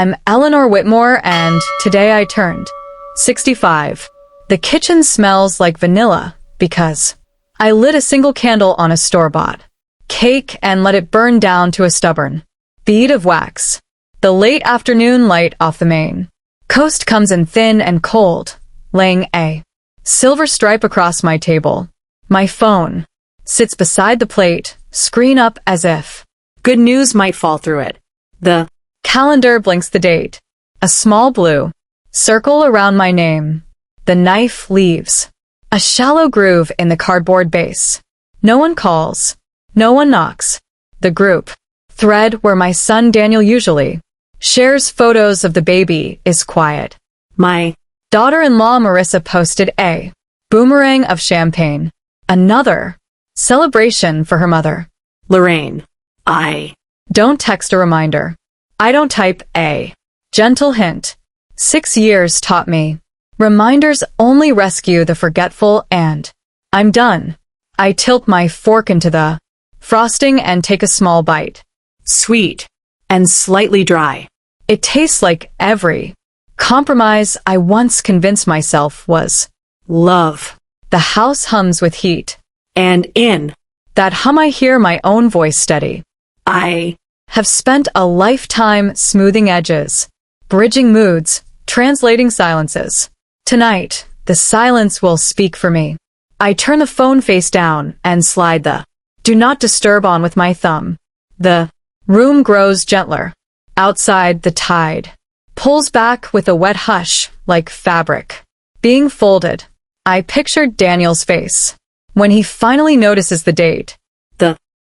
I'm Eleanor Whitmore, and today I turned 65. The kitchen smells like vanilla because I lit a single candle on a store-bought cake and let it burn down to a stubborn bead of wax. The late afternoon light off the main coast comes in thin and cold, laying a silver stripe across my table. My phone sits beside the plate, screen up as if good news might fall through it. The calendar blinks the date. A small blue circle around my name. The knife leaves a shallow groove in the cardboard base. No one calls. No one knocks. The group thread where my son Daniel usually shares photos of the baby is quiet. My daughter-in-law Marissa posted a boomerang of champagne. Another celebration for her mother, Lorraine. I don't text a reminder. I don't type a gentle hint. 6 years taught me reminders only rescue the forgetful, and I'm done. I tilt my fork into the frosting and take a small bite. Sweet and slightly dry. It tastes like every compromise I once convinced myself was love. The house hums with heat, and in that hum I hear my own voice steady. I have spent a lifetime smoothing edges, bridging moods, translating silences. Tonight, the silence will speak for me. I turn the phone face down and slide the do not disturb on with my thumb. The room grows gentler. Outside, the tide pulls back with a wet hush like fabric being folded. I pictured Daniel's face when he finally notices the date.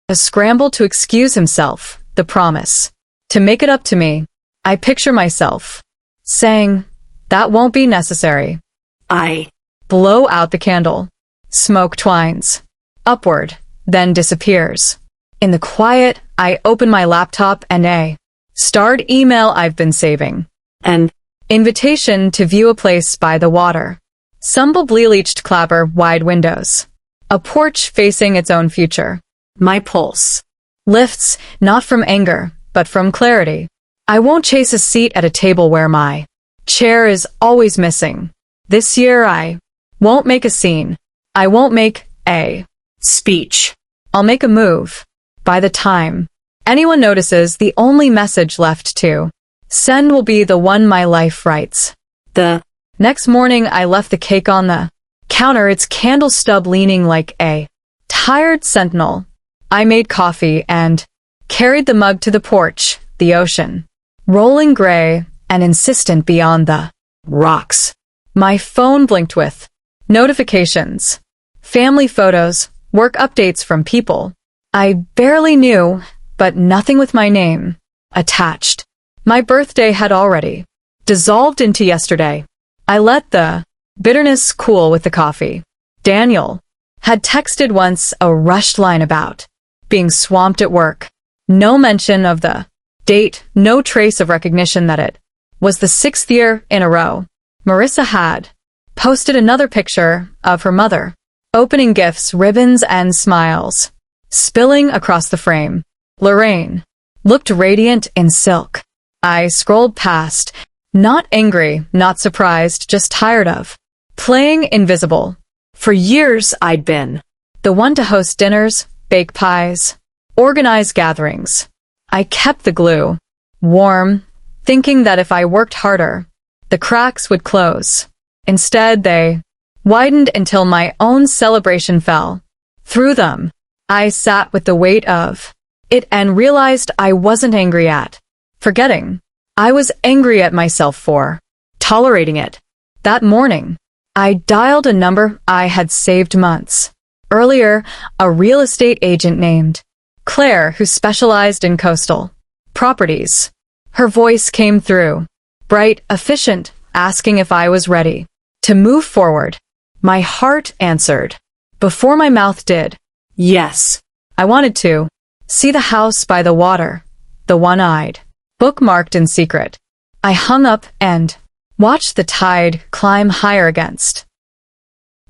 A scramble to excuse himself, the promise to make it up to me. I picture myself saying, "That won't be necessary." I blow out the candle. Smoke twines upward, then disappears. In the quiet, I open my laptop and a starred email I've been saving. An invitation to view a place by the water. Some bleached clapper wide windows. A porch facing its own future. My pulse lifts, not from anger, but from clarity. I won't chase a seat at a table where my chair is always missing. This year I won't make a scene. I won't make a speech. I'll make a move. By the time anyone notices, the only message left to send will be the one my life writes. The next morning I left the cake on the counter, its candle stub leaning like a tired sentinel. I made coffee and carried the mug to the porch, the ocean, rolling gray and insistent beyond the rocks. My phone blinked with notifications, family photos, work updates from people I barely knew, but nothing with my name attached. My birthday had already dissolved into yesterday. I let the bitterness cool with the coffee. Daniel had texted once, a rushed line about being swamped at work. No mention of the date, no trace of recognition that it was the 6th year in a row. Marissa had posted another picture of her mother, opening gifts, ribbons, and smiles spilling across the frame. Lorraine looked radiant in silk. I scrolled past, not angry, not surprised, just tired of playing invisible. For years I'd been the one to host dinners, bake pies, organize gatherings. I kept the glue warm, thinking that if I worked harder, the cracks would close. Instead, they widened until my own celebration fell through them. I sat with the weight of it and realized I wasn't angry at forgetting. I was angry at myself for tolerating it. That morning, I dialed a number I had saved months earlier, a real estate agent named Claire who specialized in coastal properties. Her voice came through, bright, efficient, asking if I was ready to move forward. My heart answered before my mouth did. Yes, I wanted to see the house by the water, the one I'd bookmarked in secret. I hung up and watched the tide climb higher against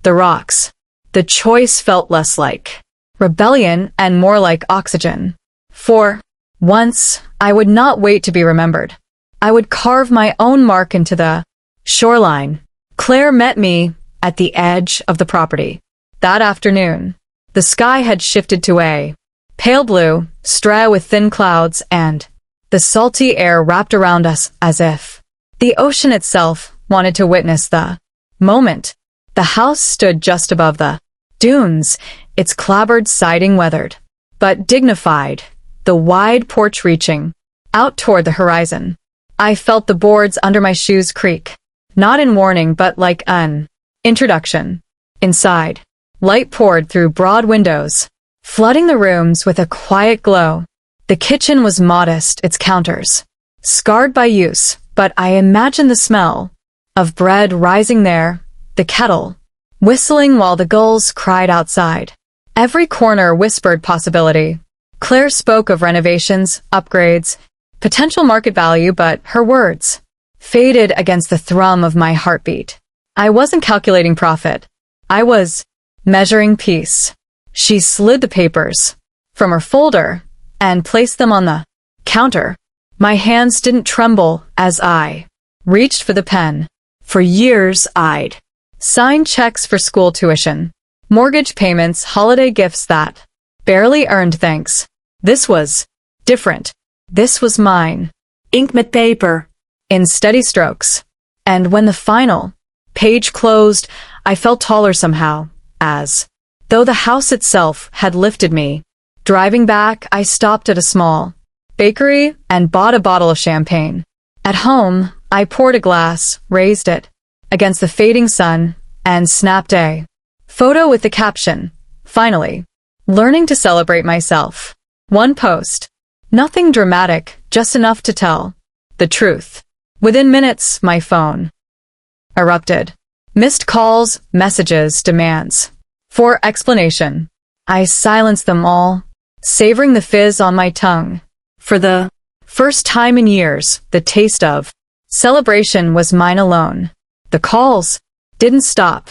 the rocks. The choice felt less like rebellion and more like oxygen. For once, I would not wait to be remembered. I would carve my own mark into the shoreline. Claire met me at the edge of the property. That afternoon, the sky had shifted to a pale blue, straw with thin clouds, and the salty air wrapped around us as if the ocean itself wanted to witness the moment. The house stood just above the dunes, its clapboard siding weathered, but dignified, the wide porch reaching out toward the horizon. I felt the boards under my shoes creak, not in warning but like an introduction. Inside, light poured through broad windows, flooding the rooms with a quiet glow. The kitchen was modest, its counters scarred by use, but I imagined the smell of bread rising there, the kettle whistling while the gulls cried outside. Every corner whispered possibility. Claire spoke of renovations, upgrades, potential market value, but her words faded against the thrum of my heartbeat. I wasn't calculating profit. I was measuring peace. She slid the papers from her folder and placed them on the counter. My hands didn't tremble as I reached for the pen. For years, I'd signed checks for school tuition, mortgage payments, holiday gifts that barely earned thanks. This was different. This was mine. Ink met paper in steady strokes. And when the final page closed, I felt taller somehow, as though the house itself had lifted me. Driving back, I stopped at a small bakery and bought a bottle of champagne. At home, I poured a glass, raised it against the fading sun, and snapped a photo with the caption, "Finally, learning to celebrate myself." One post. Nothing dramatic, just enough to tell the truth. Within minutes, my phone erupted. Missed calls, messages, demands for explanation. I silenced them all, savoring the fizz on my tongue. For the first time in years, the taste of celebration was mine alone. The calls didn't stop.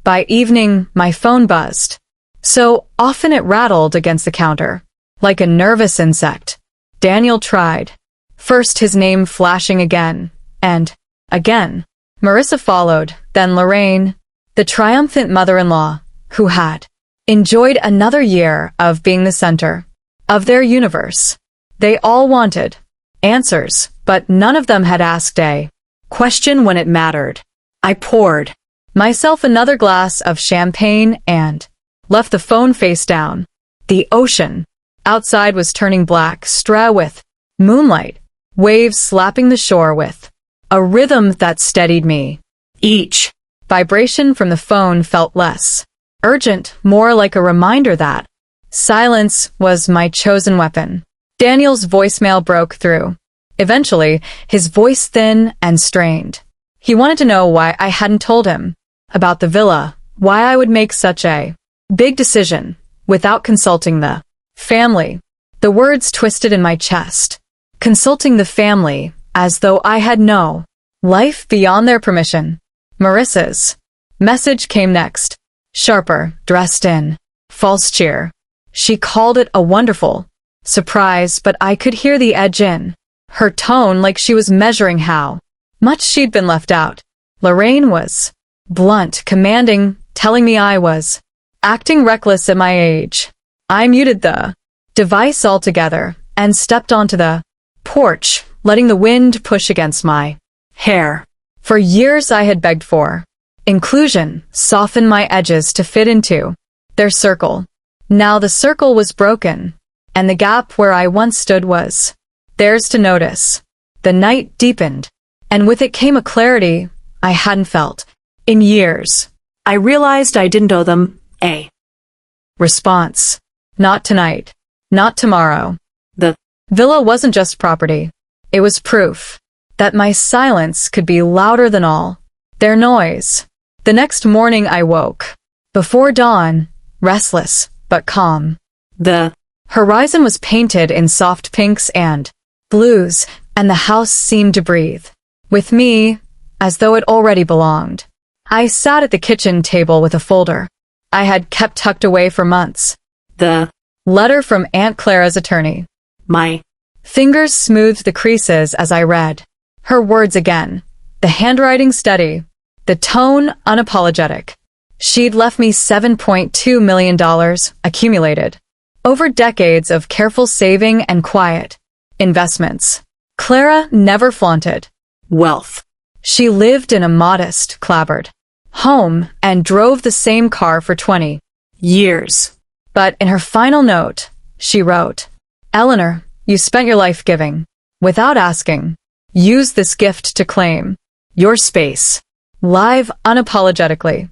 By evening, my phone buzzed. So often it rattled against the counter, like a nervous insect. Daniel tried. First his name flashing again, and again. Marissa followed, then Lorraine, the triumphant mother-in-law, who had enjoyed another year of being the center of their universe. They all wanted answers, but none of them had asked a question when it mattered. I poured myself another glass of champagne and left the phone face down. The ocean outside was turning black, straw with moonlight, waves slapping the shore with a rhythm that steadied me. Each vibration from the phone felt less urgent, more like a reminder that silence was my chosen weapon. Daniel's voicemail broke through. Eventually, his voice thin and strained. He wanted to know why I hadn't told him about the villa, why I would make such a big decision without consulting the family. The words twisted in my chest. Consulting the family, as though I had no life beyond their permission. Marissa's message came next. Sharper, dressed in false cheer. She called it a wonderful surprise, but I could hear the edge in her tone, like she was measuring how much she'd been left out. Lorraine was blunt, commanding, telling me I was acting reckless at my age. I muted the device altogether and stepped onto the porch, letting the wind push against my hair. For years I had begged for inclusion, soften my edges to fit into their circle. Now the circle was broken, and the gap where I once stood was theirs to notice. The night deepened, and with it came a clarity I hadn't felt in years. I realized I didn't owe them a response. Not tonight. Not tomorrow. The villa wasn't just property. It was proof that my silence could be louder than all their noise. The next morning I woke before dawn, restless but calm. The horizon was painted in soft pinks and blues, and the house seemed to breathe with me as though it already belonged. I sat at the kitchen table with a folder I had kept tucked away for months. The letter from Aunt Clara's attorney. My fingers smoothed the creases as I read. Her words again. The handwriting steady. The tone unapologetic. She'd left me $7.2 million accumulated over decades of careful saving and quiet investments. Clara never flaunted wealth. She lived in a modest, clapboard home and drove the same car for 20 years. But in her final note, she wrote, Eleanor, you spent your life giving. Without asking, use this gift to claim your space. Live unapologetically.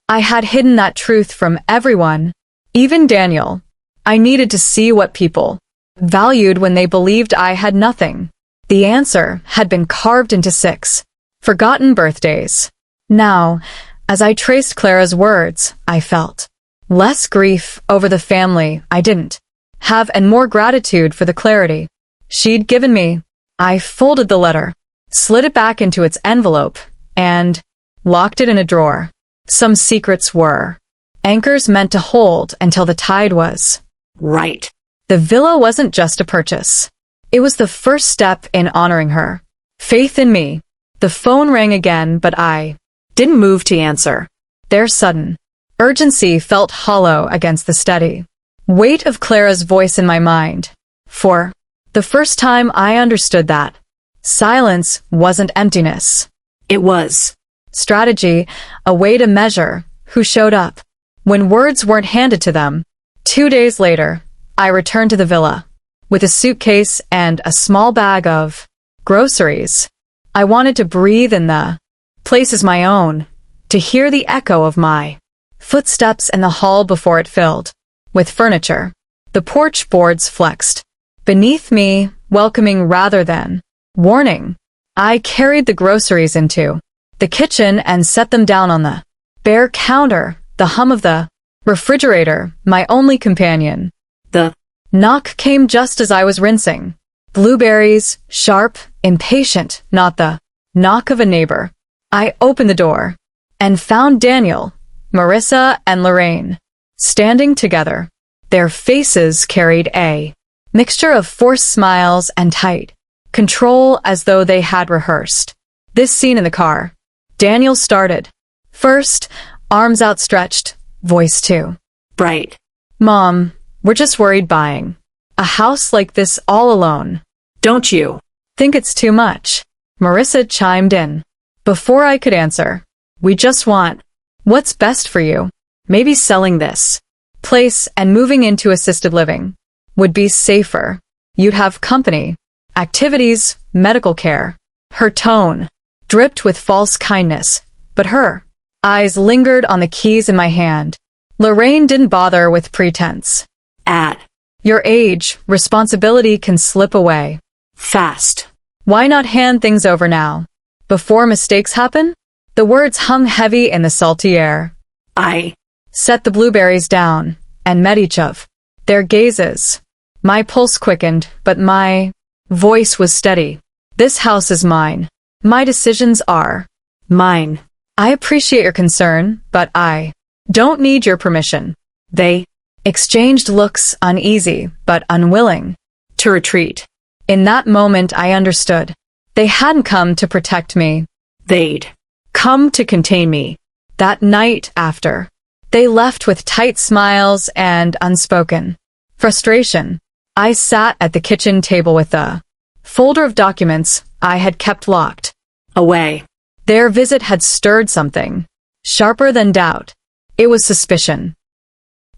I had hidden that truth from everyone, even Daniel. I needed to see what people valued when they believed I had nothing. The answer had been carved into 6 forgotten birthdays. Now, as I traced Clara's words, I felt less grief over the family I didn't have and more gratitude for the clarity she'd given me. I folded the letter, slid it back into its envelope, and locked it in a drawer. Some secrets were anchors meant to hold until the tide was right. The villa wasn't just a purchase. It was the first step in honoring her faith in me. The phone rang again, but I didn't move to answer. Their sudden urgency felt hollow against the steady weight of Clara's voice in my mind. For the first time I understood that silence wasn't emptiness. It was strategy, a way to measure who showed up when words weren't handed to them. 2 days later, I returned to the villa with a suitcase and a small bag of groceries. I wanted to breathe in the place as my own, to hear the echo of my footsteps in the hall before it filled with furniture. The porch boards flexed beneath me, welcoming rather than warning. I carried the groceries into the kitchen and set them down on the bare counter, the hum of the refrigerator, my only companion. The knock came just as I was rinsing. Blueberries, sharp, impatient, not the knock of a neighbor. I opened the door and found Daniel, Marissa, and Lorraine standing together. Their faces carried a mixture of forced smiles and tight control as though they had rehearsed this scene in the car. Daniel started. First, arms outstretched, voice too bright. Mom, we're just worried buying a house like this all alone. Don't you think it's too much? Marissa chimed in. Before I could answer, we just want what's best for you. Maybe selling this place and moving into assisted living would be safer. You'd have company, activities, medical care. Her tone dripped with false kindness, but her eyes lingered on the keys in my hand. Lorraine didn't bother with pretense. At your age, responsibility can slip away fast. Why not hand things over now, before mistakes happen? The words hung heavy in the salty air. I set the blueberries down and met each of their gazes. My pulse quickened, but my voice was steady. This house is mine. My decisions are mine. I appreciate your concern, but I don't need your permission. They exchanged looks, uneasy but unwilling to retreat. In that moment I understood. They hadn't come to protect me. They'd come to contain me. That night after, they left with tight smiles and unspoken frustration. I sat at the kitchen table with a folder of documents I had kept locked away. Their visit had stirred something sharper than doubt. It was suspicion.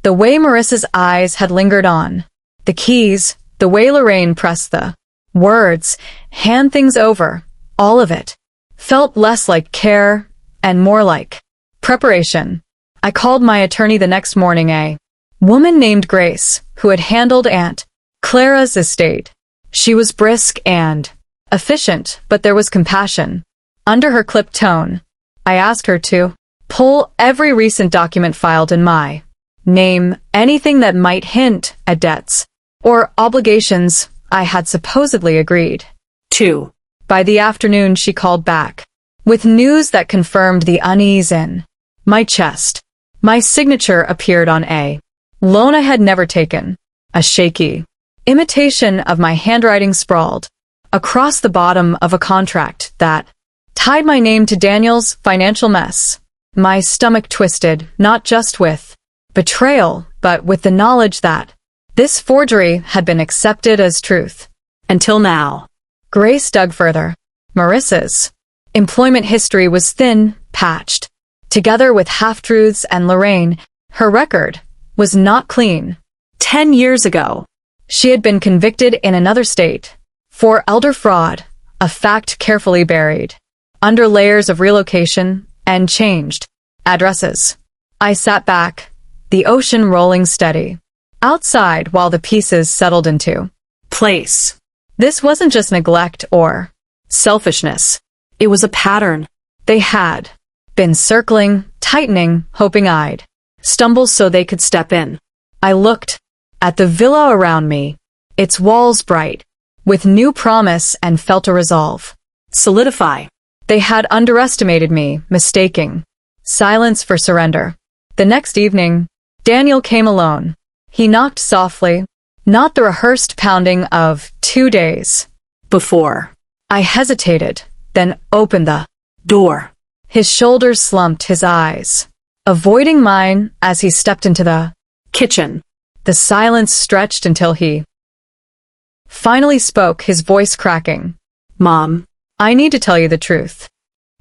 The way Marissa's eyes had lingered on the keys, the way Lorraine pressed the words, hand things over, all of it felt less like care and more like preparation. I called my attorney the next morning, a woman named Grace, who had handled Aunt Clara's estate. She was brisk and efficient, but there was compassion under her clipped tone. I asked her to pull every recent document filed in my name, anything that might hint at debts or obligations I had supposedly agreed to. By the afternoon, she called back with news that confirmed the unease in my chest. My signature appeared on a loan I had never taken. A shaky imitation of my handwriting sprawled across the bottom of a contract that tied my name to Daniel's financial mess. My stomach twisted, not just with betrayal, but with the knowledge that this forgery had been accepted as truth. Until now. Grace dug further. Marissa's employment history was thin, patched. Together with half-truths and Lorraine, her record was not clean. 10 years ago, she had been convicted in another state for elder fraud, a fact carefully buried under layers of relocation and changed addresses. I sat back, the ocean rolling steady outside while the pieces settled into place. This wasn't just neglect or selfishness. It was a pattern. They had been circling, tightening, hoping I'd stumble so they could step in. I looked at the villa around me, its walls bright with new promise, and felt a resolve solidify. They had underestimated me, mistaking silence for surrender. The next evening, Daniel came alone. He knocked softly, not the rehearsed pounding of 2 days before. I hesitated, then opened the door. His shoulders slumped, his eyes avoiding mine as he stepped into the kitchen. The silence stretched until he finally spoke, his voice cracking. Mom, I need to tell you the truth.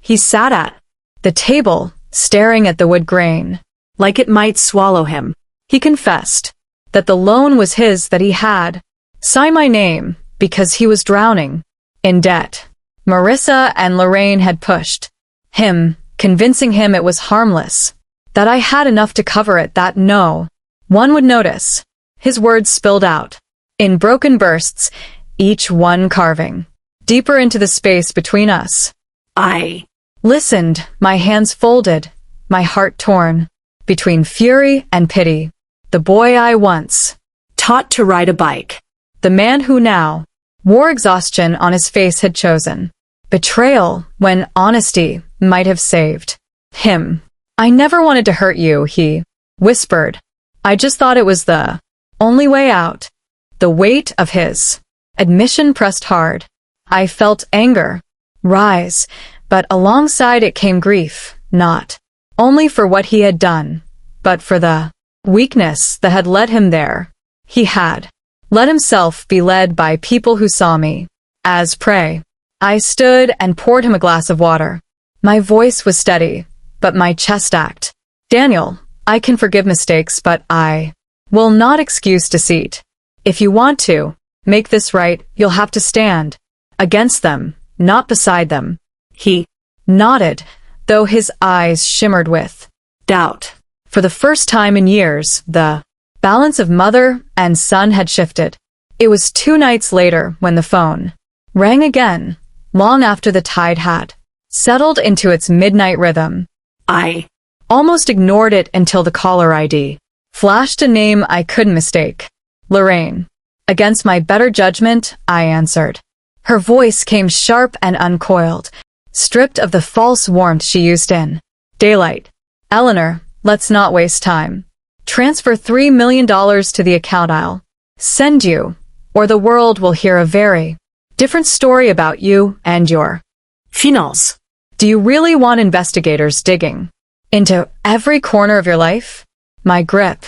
He sat at the table, staring at the wood grain, like it might swallow him. He confessed that the loan was his, that he had signed my name because he was drowning in debt. Marissa and Lorraine had pushed him, convincing him it was harmless, that I had enough to cover it, that no one would notice. His words spilled out in broken bursts, each one carving deeper into the space between us. I listened, my hands folded, my heart torn between fury and pity. The boy I once taught to ride a bike, the man who now wore exhaustion on his face, had chosen betrayal when honesty might have saved him. I never wanted to hurt you, he whispered. I just thought it was the only way out. The weight of his admission pressed hard. I felt anger rise, but alongside it came grief, not only for what he had done, but for the weakness that had led him there. He had let himself be led by people who saw me as prey. I stood and poured him a glass of water. My voice was steady, but my chest ached. Daniel, I can forgive mistakes, but I will not excuse deceit. If you want to make this right, you'll have to stand against them, not beside them. He nodded, though his eyes shimmered with doubt. For the first time in years, the balance of mother and son had shifted. It was 2 nights later when the phone rang again, long after the tide had settled into its midnight rhythm. I almost ignored it until the caller ID flashed a name I couldn't mistake. Lorraine. Against my better judgment, I answered. Her voice came sharp and uncoiled, stripped of the false warmth she used in daylight. Eleanor, let's not waste time. Transfer $3 million to the account I'll send you, or the world will hear a very different story about you and your finals. Do you really want investigators digging into every corner of your life? My grip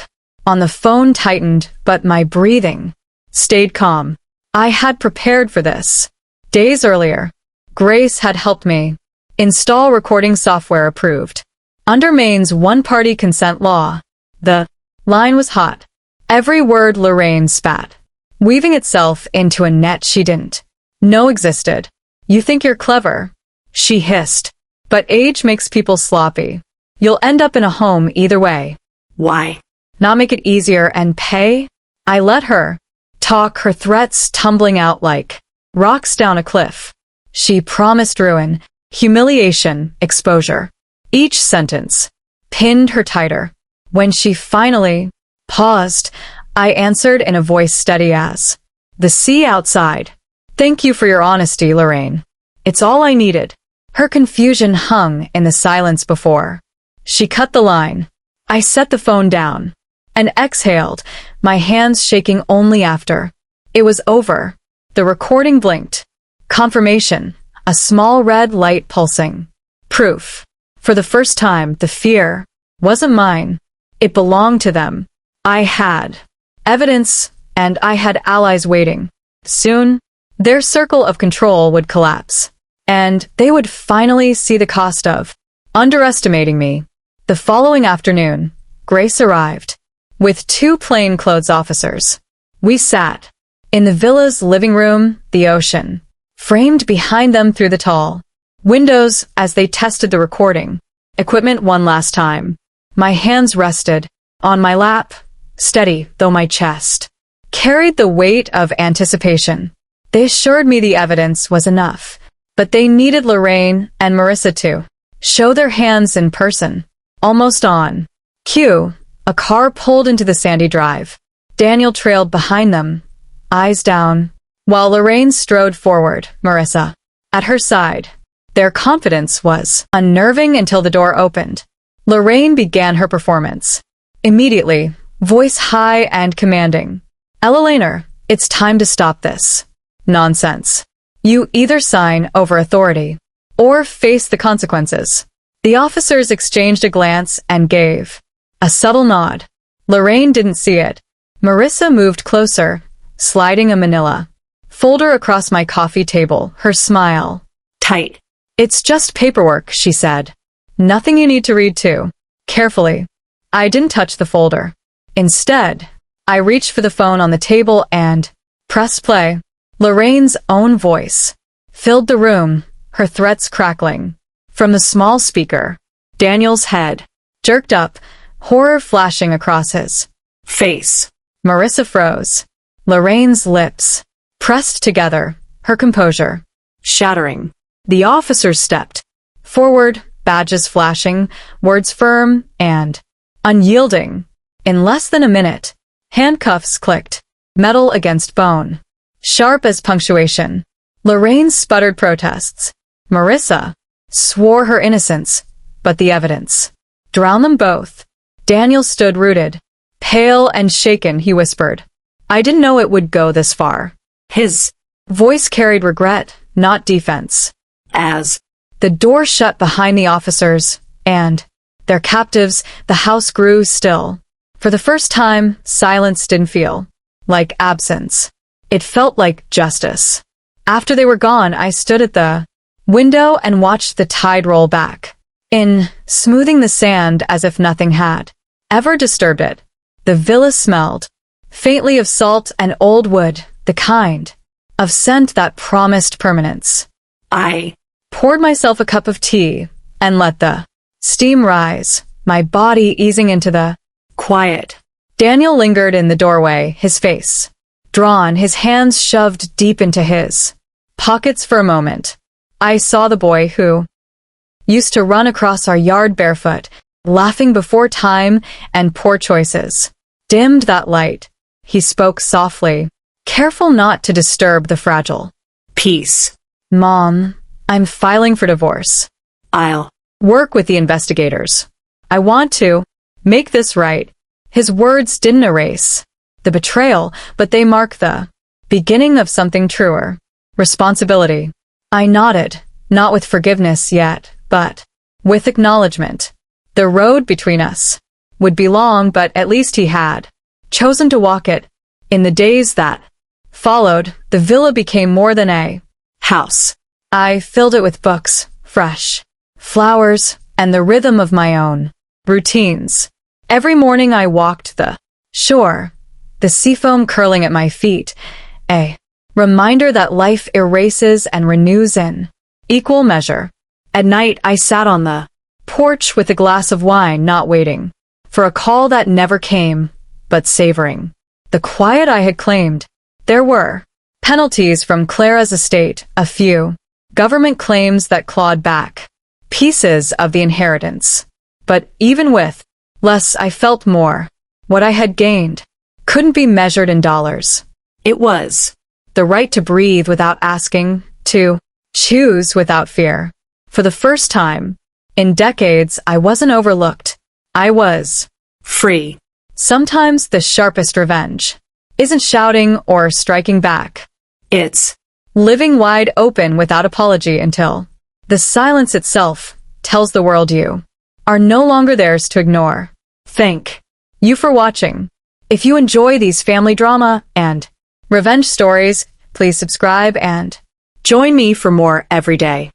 on the phone tightened, but my breathing stayed calm. I had prepared for this. Days earlier, Grace had helped me install recording software approved under Maine's one-party consent law. The line was hot. Every word Lorraine spat, weaving itself into a net she didn't know existed. You think you're clever, she hissed, but age makes people sloppy. You'll end up in a home either way. Why not make it easier and pay? I let her talk, her threats tumbling out like rocks down a cliff. She promised ruin, humiliation, exposure. Each sentence pinned her tighter. When she finally paused, I answered in a voice steady as the sea outside. Thank you for your honesty, Lorraine. It's all I needed. Her confusion hung in the silence before she cut the line. I set the phone down and exhaled, my hands shaking only after it was over. The recording blinked, Confirmation. A small red light pulsing. Proof. For the first time, the fear wasn't mine. It belonged to them. I had evidence, and I had allies waiting. Soon, their circle of control would collapse, and they would finally see the cost of underestimating me. The following afternoon, Grace arrived with two plainclothes officers. We sat in the villa's living room, the ocean framed behind them through the tall windows as they tested the recording equipment one last time. My hands rested on my lap, steady though my chest carried the weight of anticipation. They assured me the evidence was enough, but they needed Lorraine and Marissa to show their hands in person. Almost on cue, a car pulled into the sandy drive. Daniel trailed behind them, eyes down, while Lorraine strode forward, Marissa at her side. Their confidence was unnerving until the door opened. Lorraine began her performance. Immediately, voice high and commanding. Ella Laner, it's time to stop this nonsense. You either sign over authority or face the consequences. The officers exchanged a glance and gave a subtle nod. Lorraine didn't see it. Marissa moved closer, sliding a manila folder across my coffee table, her smile tight. It's just paperwork, she said. Nothing you need to read too carefully. I didn't touch the folder. Instead, I reached for the phone on the table and pressed play. Lorraine's own voice filled the room, her threats crackling. From the small speaker, Daniel's head jerked up, horror flashing across his face. Marissa froze. Lorraine's lips pressed together, her composure shattering. The officers stepped forward, badges flashing, words firm and unyielding. In less than a minute, handcuffs clicked, metal against bone, sharp as punctuation. Lorraine sputtered protests. Marissa swore her innocence, but the evidence drowned them both. Daniel stood rooted, pale and shaken. He whispered, I didn't know it would go this far. His voice carried regret, not defense. As the door shut behind the officers and their captives, the house grew still. For the first time, silence didn't feel like absence. It felt like justice. After they were gone, I stood at the window and watched the tide roll back in, smoothing the sand as if nothing had ever disturbed it. The villa smelled faintly of salt and old wood, the kind of scent that promised permanence. I poured myself a cup of tea and let the steam rise, my body easing into the quiet. Daniel lingered in the doorway, his face drawn, his hands shoved deep into his pockets for a moment. I saw the boy who used to run across our yard barefoot, laughing before time and poor choices dimmed that light. He spoke softly, careful not to disturb the fragile peace. Mom, I'm filing for divorce. I'll work with the investigators. I want to make this right. His words didn't erase the betrayal, but they mark the beginning of something truer. Responsibility. I nodded, not with forgiveness yet, but with acknowledgement. The road between us would be long, but at least he had chosen to walk it. In the days that followed, the villa became more than a house. I filled it with books, fresh flowers, and the rhythm of my own routines. Every morning I walked the shore, the seafoam curling at my feet, a reminder that life erases and renews in equal measure. At night I sat on the porch with a glass of wine, not waiting for a call that never came, but savoring the quiet I had claimed. There were penalties from Clara's estate, a few government claims that clawed back pieces of the inheritance. But even with less, I felt more. What I had gained couldn't be measured in dollars. It was the right to breathe without asking, to choose without fear. For the first time in decades, I wasn't overlooked. I was free. Sometimes the sharpest revenge isn't shouting or striking back. It's living wide open without apology until the silence itself tells the world you are no longer theirs to ignore. Thank you for watching. If you enjoy these family drama and revenge stories, please subscribe and join me for more every day.